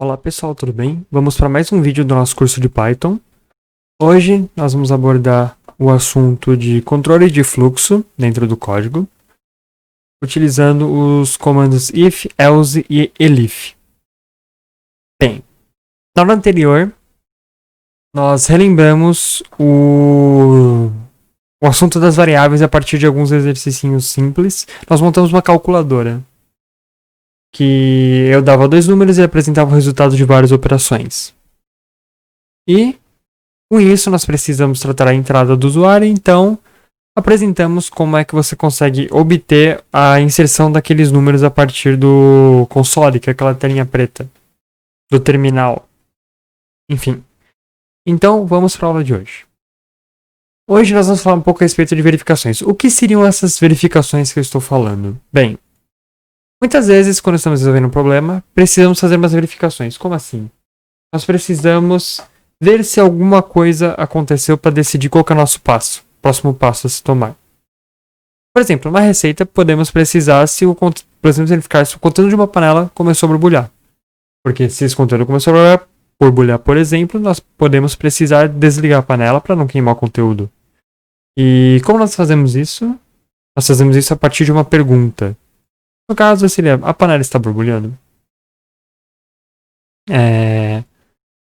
Olá pessoal, tudo bem? Vamos para mais um vídeo do nosso curso de Python. Hoje nós vamos abordar o assunto de controle de fluxo dentro do código, utilizando os comandos if, else e elif. Bem, na aula anterior nós relembramos o assunto das variáveis a partir de alguns exercícios simples. Nós montamos uma calculadora que eu dava dois números e apresentava o resultado de várias operações. E com isso nós precisamos tratar a entrada do usuário, então apresentamos como é que você consegue obter a inserção daqueles números a partir do console, que é aquela telinha preta, do terminal. Enfim. Então vamos para a aula de hoje. Hoje nós vamos falar um pouco a respeito de verificações. O que seriam essas verificações que eu estou falando? Bem, muitas vezes, quando estamos resolvendo um problema, precisamos fazer umas verificações. Como assim? Nós precisamos ver se alguma coisa aconteceu para decidir qual que é o nosso próximo passo a se tomar. Por exemplo, uma receita, podemos precisar verificar se o conteúdo de uma panela começou a borbulhar. Porque se esse conteúdo começou a borbulhar, por exemplo, nós podemos precisar desligar a panela para não queimar o conteúdo. E como nós fazemos isso? Nós fazemos isso a partir de uma pergunta. No caso, seria: a panela está borbulhando?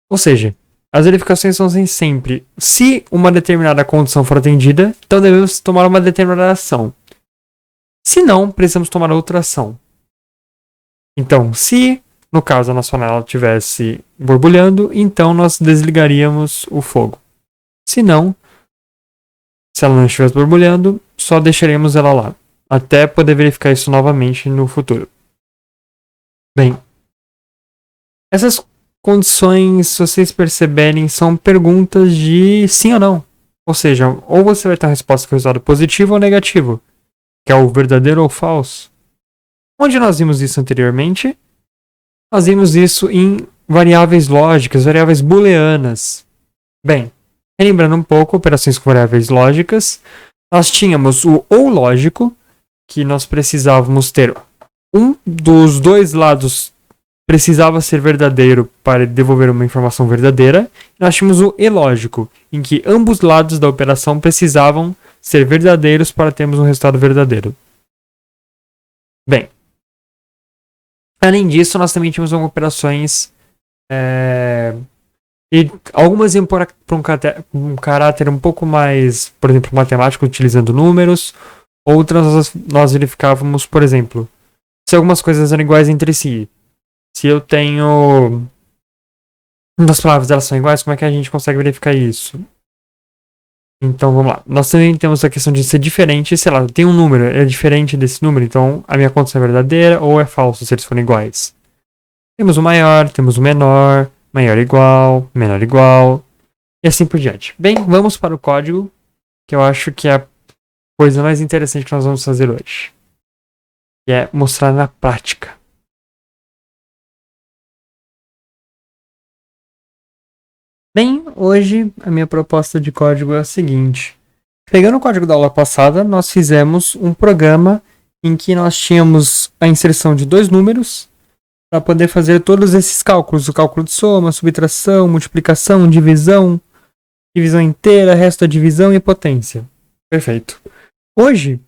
Ou seja, as verificações são sempre: se uma determinada condição for atendida, então devemos tomar uma determinada ação. Se não, precisamos tomar outra ação. Então, se no caso a nossa panela estivesse borbulhando, então nós desligaríamos o fogo. Se não, se ela não estivesse borbulhando, só deixaríamos ela lá, até poder verificar isso novamente no futuro. Bem, essas condições, se vocês perceberem, são perguntas de sim ou não. Ou seja, ou você vai ter a resposta com resultado positivo ou negativo, que é o verdadeiro ou falso. Onde nós vimos isso anteriormente? Nós vimos isso em variáveis lógicas, variáveis booleanas. Bem, relembrando um pouco, operações com variáveis lógicas, nós tínhamos o ou lógico, que nós precisávamos ter um dos dois lados precisava ser verdadeiro para devolver uma informação verdadeira. Nós tínhamos o ilógico, em que ambos lados da operação precisavam ser verdadeiros para termos um resultado verdadeiro. Bem, além disso, nós também tínhamos operações e algumas iam por um caráter um pouco mais, por exemplo, matemático, utilizando números. Outras nós verificávamos, por exemplo, se algumas coisas eram iguais entre si. Se eu tenho duas palavras, elas são iguais, como é que a gente consegue verificar isso? Então vamos lá. Nós também temos a questão de ser diferente. Sei lá, tem um número, é diferente desse número, então a minha conta é verdadeira ou é falso se eles forem iguais. Temos o maior, temos o menor, maior igual, menor igual, e assim por diante. Bem, vamos para o código, que eu acho que é a coisa mais interessante que nós vamos fazer hoje. Que é mostrar na prática. Bem, hoje a minha proposta de código é a seguinte. Pegando o código da aula passada, nós fizemos um programa em que nós tínhamos a inserção de dois números para poder fazer todos esses cálculos. O cálculo de soma, subtração, multiplicação, divisão inteira, resto da divisão e potência. Perfeito. Hoje,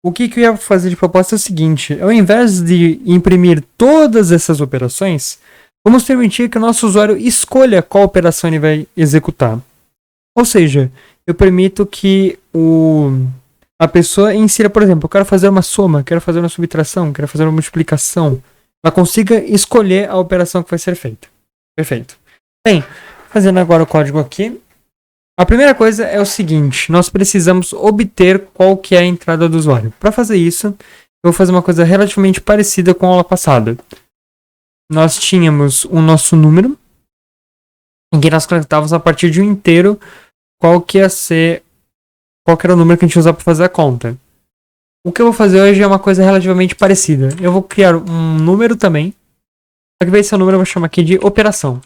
o que eu ia fazer de proposta é o seguinte. Ao invés de imprimir todas essas operações, vamos permitir que o nosso usuário escolha qual operação ele vai executar. Ou seja, eu permito que a pessoa insira, por exemplo, eu quero fazer uma soma, quero fazer uma subtração, quero fazer uma multiplicação. Ela consiga escolher a operação que vai ser feita. Perfeito. Bem, fazendo agora o código aqui. A primeira coisa é o seguinte, nós precisamos obter qual que é a entrada do usuário. Para fazer isso, eu vou fazer uma coisa relativamente parecida com a aula passada. Nós tínhamos o nosso número, em que nós coletávamos a partir de um inteiro qual era o número que a gente ia usar para fazer a conta. O que eu vou fazer hoje é uma coisa relativamente parecida. Eu vou criar um número também, só que esse número eu vou chamar aqui de operação.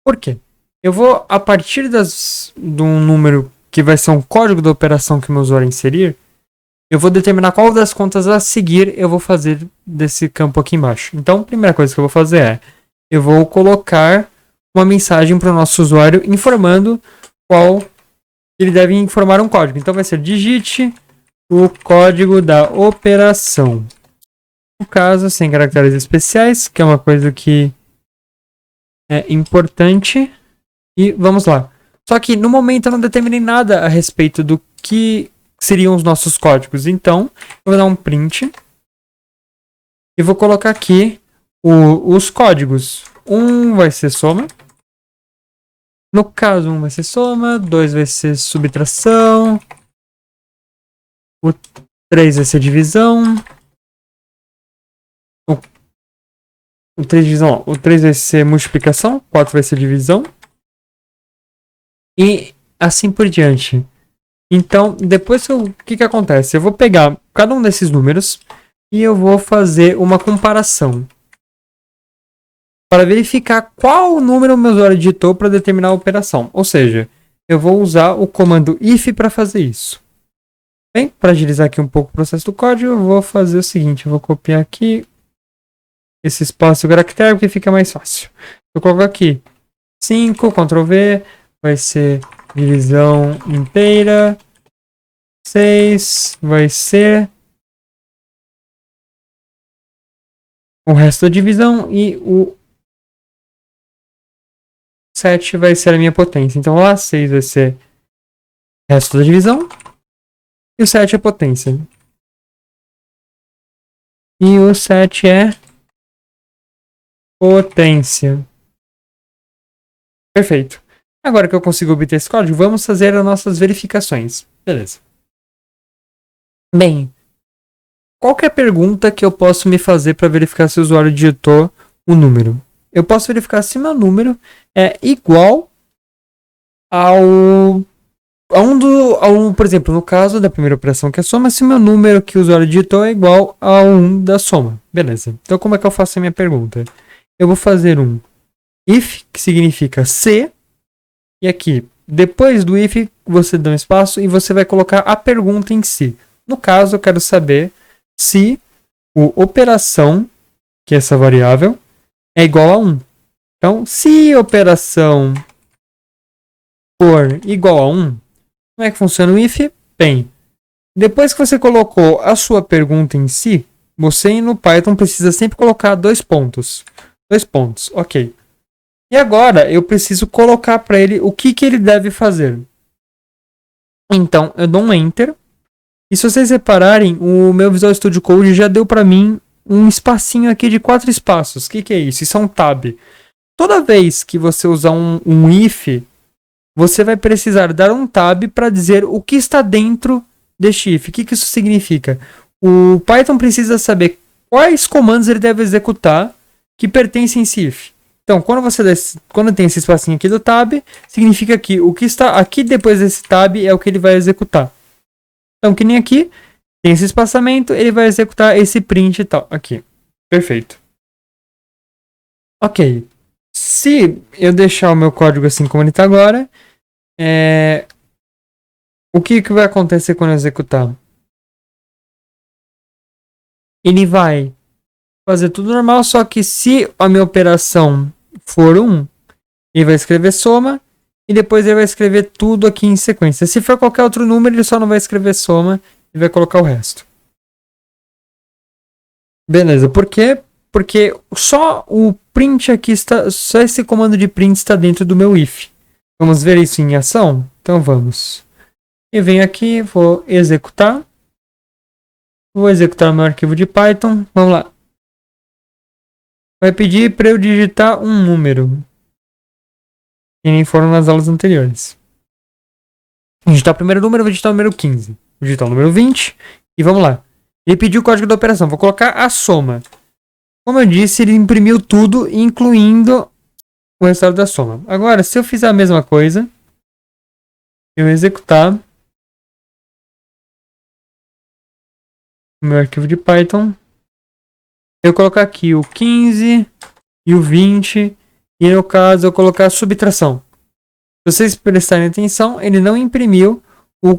Por quê? Eu vou, a partir de um número que vai ser um código da operação que o meu usuário inserir, eu vou determinar qual das contas a seguir eu vou fazer desse campo aqui embaixo. Então, a primeira coisa que eu vou fazer é eu vou colocar uma mensagem para o nosso usuário informando qual ele deve informar um código. Então vai ser digite o código da operação. No caso, sem caracteres especiais, que é uma coisa que é importante. E vamos lá. Só que no momento eu não determinei nada a respeito do que seriam os nossos códigos. Então, eu vou dar um print e vou colocar aqui os códigos. Um vai ser soma. No caso, um vai ser soma, 2 vai ser subtração, o 3 vai ser divisão, o 3 divisão, ó, o 3 vai ser multiplicação, 4 vai ser divisão, e assim por diante. Então, depois o que acontece? Eu vou pegar cada um desses números e eu vou fazer uma comparação para verificar qual número o meu usuário digitou para determinar a operação. Ou seja, eu vou usar o comando if para fazer isso. Bem, para agilizar aqui um pouco o processo do código, eu vou fazer o seguinte, eu vou copiar aqui esse espaço caractere porque fica mais fácil. Eu coloco aqui 5, Ctrl V, vai ser divisão inteira, 6 vai ser o resto da divisão e o 7 vai ser a minha potência. Então lá 6 vai ser o resto da divisão e o 7 é potência. E o 7 é potência. Perfeito. Agora que eu consigo obter esse código, vamos fazer as nossas verificações. Beleza. Bem, qual que é a pergunta que eu posso me fazer para verificar se o usuário digitou o número? Eu posso verificar se meu número é igual por exemplo, no caso da primeira operação que é a soma, se meu número que o usuário digitou é igual a 1 da soma. Beleza. Então como é que eu faço a minha pergunta? Eu vou fazer um if, que significa se, e aqui, depois do if, você dá um espaço e você vai colocar a pergunta em si. No caso, eu quero saber se o operação, que é essa variável, é igual a 1. Então, se a operação for igual a 1, como é que funciona o if? Bem, depois que você colocou a sua pergunta em si, você no Python precisa sempre colocar 2 pontos. 2 pontos, ok. E agora eu preciso colocar para ele o que ele deve fazer. Então, eu dou um Enter. E se vocês repararem, o meu Visual Studio Code já deu para mim um espacinho aqui de 4 espaços. O que é isso? Isso é um tab. Toda vez que você usar um if, você vai precisar dar um tab para dizer o que está dentro deste if. O que isso significa? O Python precisa saber quais comandos ele deve executar que pertencem a esse if. Então, quando tem esse espacinho aqui do tab, significa que o que está aqui depois desse tab é o que ele vai executar. Então, que nem aqui, tem esse espaçamento, ele vai executar esse print e tal. Aqui. Perfeito. Ok. Se eu deixar o meu código assim como ele está agora, o que vai acontecer quando eu executar? Ele vai fazer tudo normal, só que se a minha operação for 1, ele vai escrever soma e depois ele vai escrever tudo aqui em sequência. Se for qualquer outro número, ele só não vai escrever soma e vai colocar o resto. Beleza, por quê? Porque só o print aqui está, só esse comando de print está dentro do meu if. Vamos ver isso em ação? Então vamos. Eu venho aqui, vou executar. Vou executar meu arquivo de Python. Vamos lá. Vai pedir para eu digitar um número. Que nem foram nas aulas anteriores. Vou digitar o primeiro número, vou digitar o número 15. Vou digitar o número 20 e vamos lá. Ele pediu o código da operação. Vou colocar a soma. Como eu disse, ele imprimiu tudo, incluindo o resultado da soma. Agora, se eu fizer a mesma coisa, eu executar o meu arquivo de Python, eu colocar aqui o 15 e o 20, e no caso eu colocar a subtração. Se vocês prestarem atenção, ele não imprimiu o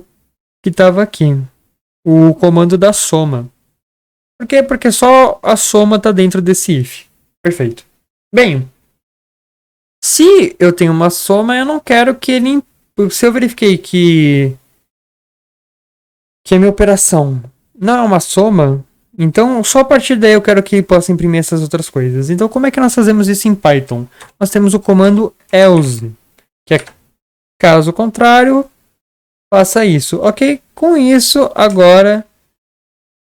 que estava aqui, o comando da soma. Por quê? Porque só a soma está dentro desse if. Perfeito. Bem, Se eu tenho uma soma, eu não quero que ele... Se eu verifiquei que a minha operação não é uma soma, então só a partir daí eu quero que ele possa imprimir essas outras coisas. Então como é que nós fazemos isso em Python? Nós temos o comando else, que é caso contrário, faça isso. Ok? Com isso, agora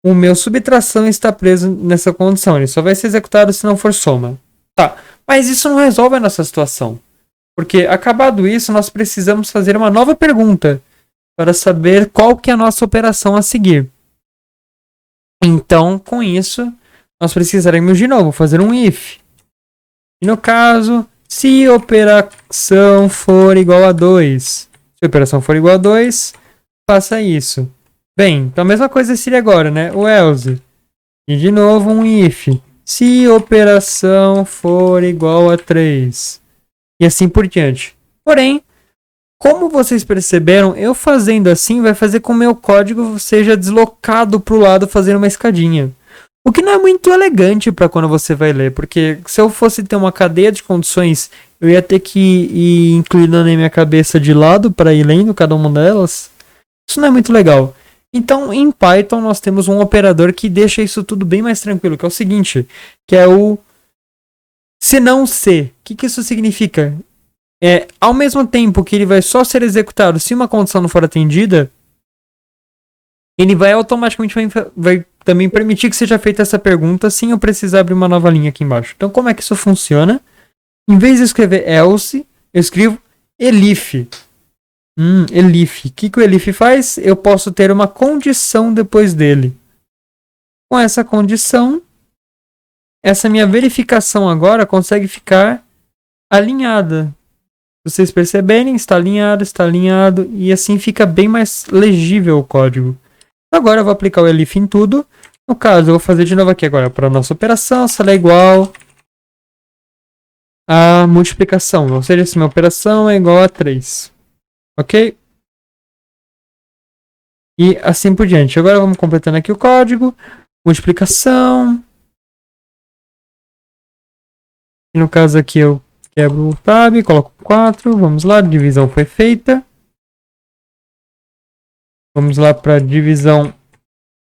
o meu subtração está preso nessa condição. Ele só vai ser executado se não for soma. Tá, mas isso não resolve a nossa situação. Porque acabado isso, nós precisamos fazer uma nova pergunta para saber qual que é a nossa operação a seguir. Então, com isso, nós precisaremos de novo fazer um if. E no caso, se operação for igual a 2, se a operação for igual a 2, faça isso. Bem, então a mesma coisa seria agora, né? O else. E de novo um if. Se operação for igual a 3. E assim por diante. Porém, como vocês perceberam, eu fazendo assim vai fazer com que o meu código seja deslocado para o lado fazendo uma escadinha. O que não é muito elegante para quando você vai ler, porque se eu fosse ter uma cadeia de condições, eu ia ter que ir inclinando a minha cabeça de lado para ir lendo cada uma delas. Isso não é muito legal. Então, em Python, nós temos um operador que deixa isso tudo bem mais tranquilo, que é o seguinte, que é o se não se. O que isso significa? Ao mesmo tempo que ele vai só ser executado se uma condição não for atendida, ele vai automaticamente vai também permitir que seja feita essa pergunta sem eu precisar abrir uma nova linha aqui embaixo. Então, como é que isso funciona? Em vez de escrever else, eu escrevo elif. Elif. O que o elif faz? Eu posso ter uma condição depois dele. Com essa condição, essa minha verificação agora consegue ficar alinhada. Se vocês perceberem, está alinhado, e assim fica bem mais legível o código. Agora eu vou aplicar o elif em tudo. No caso, eu vou fazer de novo aqui agora para a nossa operação, se ela é igual a multiplicação. Ou seja, se minha operação é igual a 3. Ok? E assim por diante. Agora vamos completando aqui o código. Multiplicação. E no caso aqui eu quebro o tab, coloco 4. Vamos lá, divisão foi feita. Vamos lá para divisão.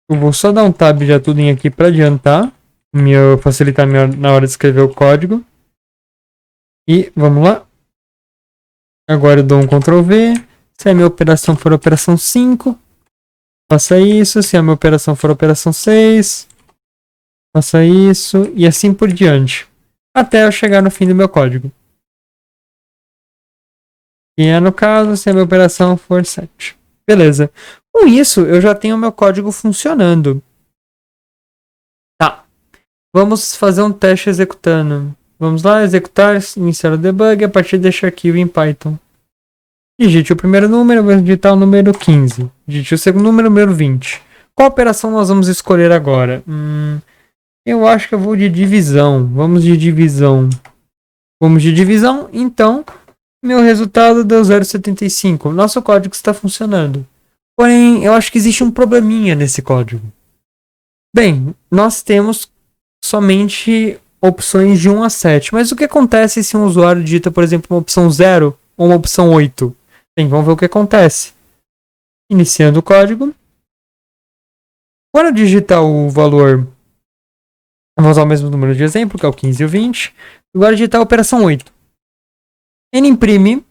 Eu vou só dar um tab já tudo em aqui para adiantar. Facilitar na hora de escrever o código. E vamos lá. Agora eu dou um Ctrl V. Se a minha operação for operação 5, faça isso. Se a minha operação for operação 6, faça isso. E assim por diante. Até eu chegar no fim do meu código. E é no caso, se a minha operação for 7. Beleza. Com isso, eu já tenho o meu código funcionando. Tá. Vamos fazer um teste executando. Vamos lá, executar, iniciar o debug a partir deste arquivo em Python. Digite o primeiro número, vou digitar o número 15. Digite o segundo número 20. Qual operação nós vamos escolher agora? Eu acho que eu vou de divisão. Vamos de divisão. Então, meu resultado deu 0,75. Nosso código está funcionando. Porém, eu acho que existe um probleminha nesse código. Bem, nós temos somente opções de 1 a 7. Mas o que acontece se um usuário digita, por exemplo, uma opção 0 ou uma opção 8? Bem, vamos ver o que acontece. Iniciando o código. Quando eu digitar o valor, vamos usar o mesmo número de exemplo, que é o 15 e o 20. Agora digitar a operação 8. Ele imprime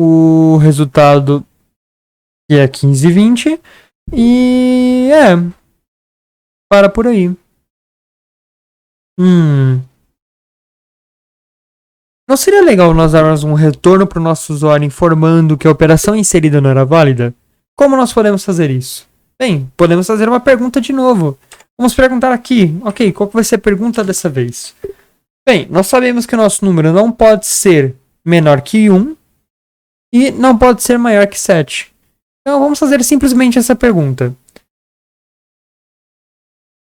o resultado que é 15 e 20. E para por aí. Não seria legal nós darmos um retorno para o nosso usuário informando que a operação inserida não era válida? Como nós podemos fazer isso? Bem, podemos fazer uma pergunta de novo. Vamos perguntar aqui. Ok, qual que vai ser a pergunta dessa vez? Bem, nós sabemos que o nosso número não pode ser menor que 1 e não pode ser maior que 7. Então vamos fazer simplesmente essa pergunta.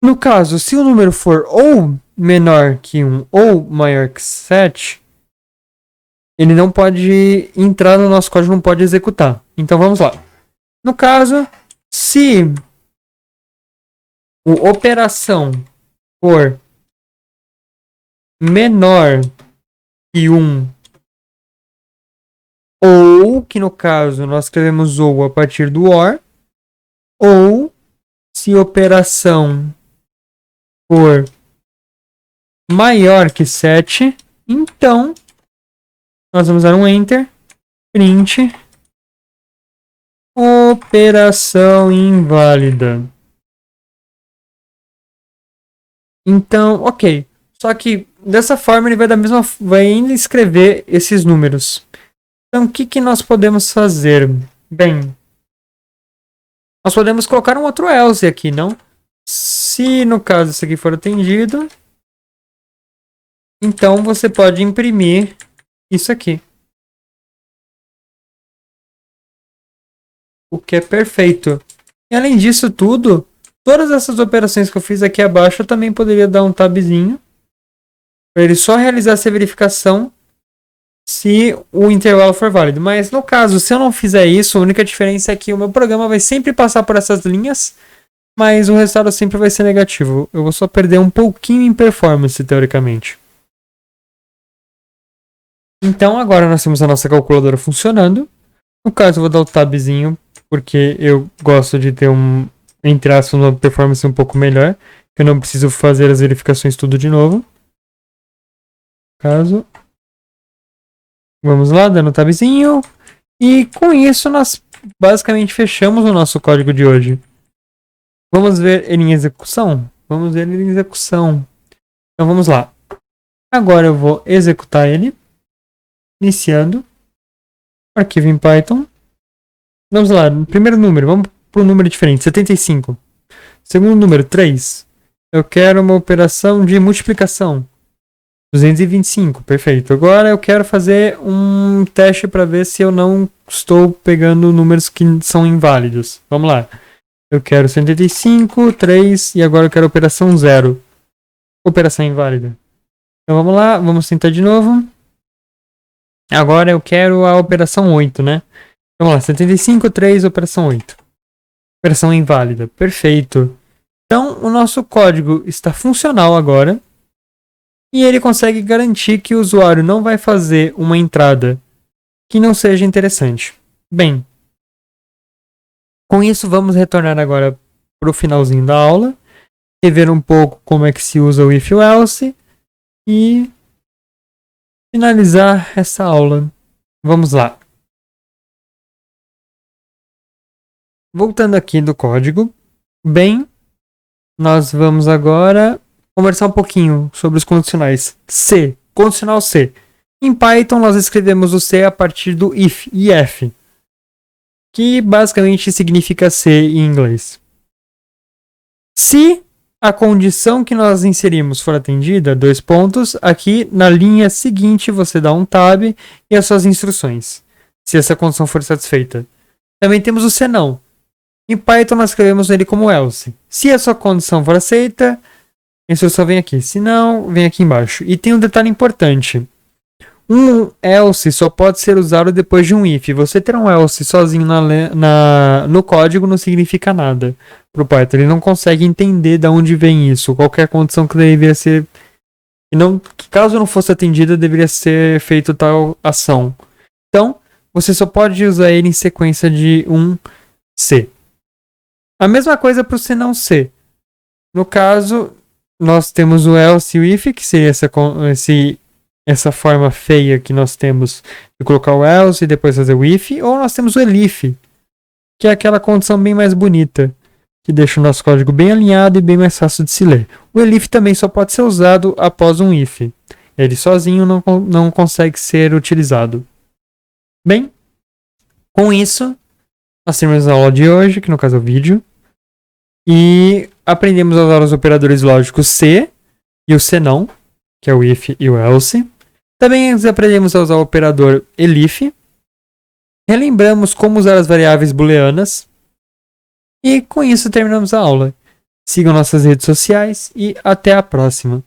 No caso, se o número for ou menor que 1 ou maior que 7, ele não pode entrar no nosso código, não pode executar. Então vamos lá. No caso, se a operação for menor que 1 ou, que no caso nós escrevemos ou a partir do OR, ou se a operação for maior que 7, então nós vamos dar um Enter, print, operação inválida. Então, ok. Só que dessa forma ele vai ainda escrever esses números. Então, o que nós podemos fazer? Bem, nós podemos colocar um outro else aqui, não? Se no caso isso aqui for atendido, então você pode imprimir isso aqui. O que é perfeito. E além disso tudo, todas essas operações que eu fiz aqui abaixo, eu também poderia dar um tabzinho para ele só realizar essa verificação se o intervalo for válido. Mas no caso, se eu não fizer isso, a única diferença é que o meu programa vai sempre passar por essas linhas, mas o resultado sempre vai ser negativo. Eu vou só perder um pouquinho em performance, teoricamente. Então agora nós temos a nossa calculadora funcionando. No caso, eu vou dar o tabzinho, porque eu gosto de ter entre aspas, uma performance um pouco melhor. Eu não preciso fazer as verificações tudo de novo. Caso. Vamos lá, dando tabzinho. E com isso nós basicamente fechamos o nosso código de hoje. Vamos ver ele em execução? Vamos ver ele em execução. Então vamos lá. Agora eu vou executar ele. Iniciando. Arquivo em Python. Vamos lá, primeiro número, vamos para um número diferente, 75. Segundo número, 3. Eu quero uma operação de multiplicação. 225, perfeito. Agora eu quero fazer um teste para ver se eu não estou pegando números que são inválidos. Vamos lá. Eu quero 185, 3 e agora eu quero operação 0. Operação inválida. Então vamos lá, vamos tentar de novo. Agora eu quero a operação 8, né? Vamos lá, 75, 3, operação 8. Operação inválida, perfeito. Então o nosso código está funcional agora. E ele consegue garantir que o usuário não vai fazer uma entrada que não seja interessante. Bem, com isso vamos retornar agora para o finalzinho da aula, rever um pouco como é que se usa o if e o else e finalizar essa aula. Vamos lá. Voltando aqui do código, bem, nós vamos agora conversar um pouquinho sobre os condicionais C, condicional C. Em Python nós escrevemos o C a partir do if e F, que basicamente significa C em inglês. Se a condição que nós inserimos for atendida, 2 pontos, aqui na linha seguinte você dá um tab e as suas instruções, se essa condição for satisfeita. Também temos o se não. Em Python nós escrevemos ele como else. Se a sua condição for aceita, a instrução vem aqui. Se não, vem aqui embaixo. E tem um detalhe importante. Um else só pode ser usado depois de um if. Você ter um else sozinho no código não significa nada para o Python. Ele não consegue entender de onde vem isso. Qualquer condição que deveria ser... caso não fosse atendida, deveria ser feita tal ação. Então, você só pode usar ele em sequência de um C. A mesma coisa para o se não C. No caso... nós temos o else e o if, que seria essa forma feia que nós temos de colocar o else e depois fazer o if, ou nós temos o elif, que é aquela condição bem mais bonita, que deixa o nosso código bem alinhado e bem mais fácil de se ler. O elif também só pode ser usado após um if. Ele sozinho não consegue ser utilizado. Bem, com isso, nós temos a aula de hoje, que no caso é o vídeo, e aprendemos a usar os operadores lógicos se e o se não, que é o if e o else. Também aprendemos a usar o operador elif. Relembramos como usar as variáveis booleanas. E com isso terminamos a aula. Sigam nossas redes sociais e até a próxima.